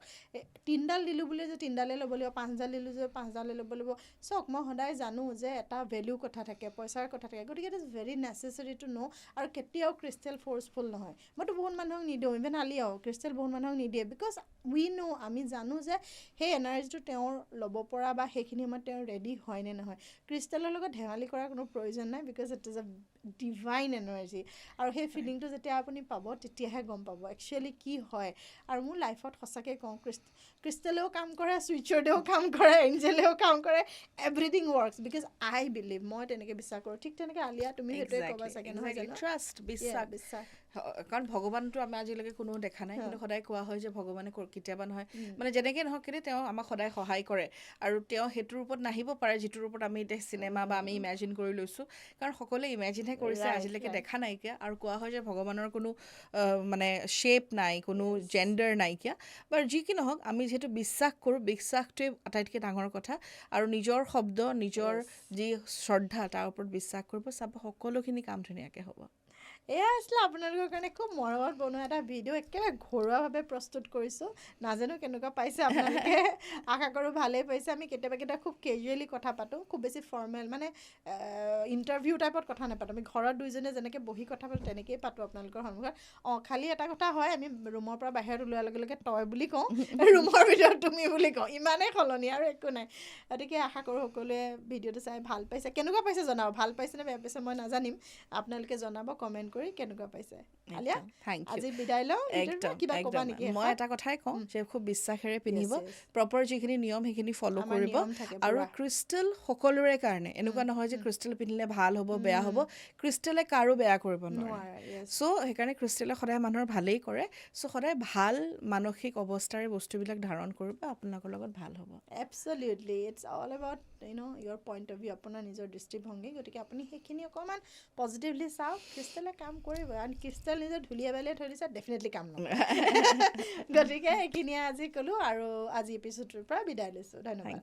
3ডাল দিলোঁ বুলি যে 3ডালেই ল'ব লাগিব, 5ডাল দিলোঁ যে 5ডালেই ল'ব লাগিব। চাওক, মই সদায় জানো যে এটা ভেলিউ কথা থাকে, পইচাৰ কথা থাকে। গতিকে it is very necessary to know'. আৰু কেতিয়াও ক্ৰিষ্টেল ফ'ৰ্চফুল নহয়। মইতো বহুত মানুহক নিদিওঁ, ইভেন আলিয়াও ক্ৰিষ্টেল বহুত মানুহক নিদিয়ে, বিকজ উই ন', আমি জানো যে সেই এনাৰ্জিটো তেওঁৰ ল'ব পৰা বা সেইখিনি সময়ত তেওঁ ৰেডি হয় নে নহয়। ক্ৰিষ্টেলৰ লগত ধেমালি কৰাৰ কোনো প্ৰয়োজন নাই, because it is a divine energy. আৰু সেই ফিলিং মিনিংটো যেতিয়া আপুনি পাব তেতিয়াহে গম পাব একচুৱেলি কি হয় আৰু মোৰ লাইফত সঁচাকৈ কওঁ ক্ৰিষ্টেলেও কাম কৰে চুইটছৰ্ডেও কাম কৰে এঞ্জেলেও কাম কৰে everything works because I believe মই তেনেকৈ বিশ্বাস কৰোঁ ঠিক তেনেকৈ আলিয়া তুমি সেইটোৱে ক'বা চাগে নহয় জানো ট্ৰাষ্ট বিশ্বাস বিশ্বাস কাৰণ ভগৱানটো আমি আজিলৈকে কোনো দেখা নাই কিন্তু সদায় কোৱা হয় যে ভগৱানে কেতিয়াবা নহয় মানে যেনেকৈ নহওক কিন্তু তেওঁ আমাক সদায় সহায় কৰে আৰু তেওঁ সেইটোৰ ওপৰত নাহিব পাৰে যিটোৰ ওপৰত আমি এতিয়া চিনেমা বা আমি ইমেজিন কৰি লৈছোঁ কাৰণ সকলোৱে ইমেজিনহে কৰিছে আজিলৈকে দেখা নাইকিয়া আৰু কোৱা হয় যে ভগৱানৰ কোনো মানে শ্বেপ নাই কোনো জেণ্ডাৰ নাইকিয়া বা যি কি নহওক আমি যিহেতু বিশ্বাস কৰোঁ বিশ্বাসটোৱে আটাইতকৈ ডাঙৰ কথা আৰু নিজৰ শব্দ নিজৰ যি শ্ৰদ্ধা তাৰ ওপৰত বিশ্বাস কৰিব চাব সকলোখিনি কাম ধুনীয়াকৈ হ'ব এয়া আছিলে আপোনালোকৰ কাৰণে খুব মৰমত বনোৱা এটা ভিডিঅ' একেবাৰে ঘৰুৱাভাৱে প্ৰস্তুত কৰিছোঁ নাজানো কেনেকুৱা পাইছে আপোনালোকে আশা কৰোঁ ভালেই পাইছে আমি কেতিয়াবা খুব কেজুৱেলি কথা পাতোঁ খুব বেছি ফৰ্মেল মানে ইণ্টাৰভিউ টাইপত কথা নাপাতোঁ আমি ঘৰত দুইজনে যেনেকৈ বহি কথা পাতোঁ তেনেকৈয়ে পাতোঁ আপোনালোকৰ সন্মুখত খালি এটা কথা হয় আমি ৰুমৰ পৰা বাহিৰত ওলোৱাৰ লগে লগে তই বুলি কওঁ ৰুমৰ ভিতৰত তুমি বুলি কওঁ ইমানেই সলনি আৰু একো নাই গতিকে আশা কৰোঁ সকলোৱে ভিডিঅ'টো চাই ভাল পাইছে কেনেকুৱা পাইছে জনাব ভাল পাইছে নে বেয়া পাইছে মই নাজানিম আপোনালোকে জনাব কমেণ্ট কৰি কেনেকুৱা পাইছে আলিয়া আজি বিদায় লওঁ কিবা ক'বা নেকি মই এটা কথাই কওঁ যে খুব বিশ্বাসেৰে পিন্ধিব প্ৰপাৰ যিখিনি নিয়ম সেইখিনি ফ'ল' কৰিব আৰু ক্ৰিষ্টেল সকলোৰে কাৰণে এনেকুৱা নহয় যে ক্ৰিষ্টেল পিন্ধিলে ভাল হ'ব বেয়া হ'ব ক্ৰিষ্টেলে কাৰো বেয়া কৰিব নোৱাৰে চ' সেইকাৰণে ক্ৰিষ্টেলে সদায় মানুহৰ ভালেই কৰে চ' সদায় ভাল মানসিক অৱস্থাৰে বস্তুবিলাক ধাৰণ কৰিব আপোনালোকৰ লগত ভাল হ'ব absolutely it's all about your point of view আপোনাৰ নিজৰ দৃষ্টিভংগী গতিকে আপুনি সেইখিনি অকণমান পজিটিভলি চাওক ক্ৰিষ্টেলে কাম কৰিব আৰু ক্ৰিষ্টেল নিজৰ ধুলীয়া বালিয়ে থৈ দিছে ডেফিনেটলি কাম নকৰে গতিকে সেইখিনিয়ে আজি ক'লোঁ আৰু আজি এপিছ'ডটোৰ পৰা বিদায় লৈছোঁ ধন্যবাদ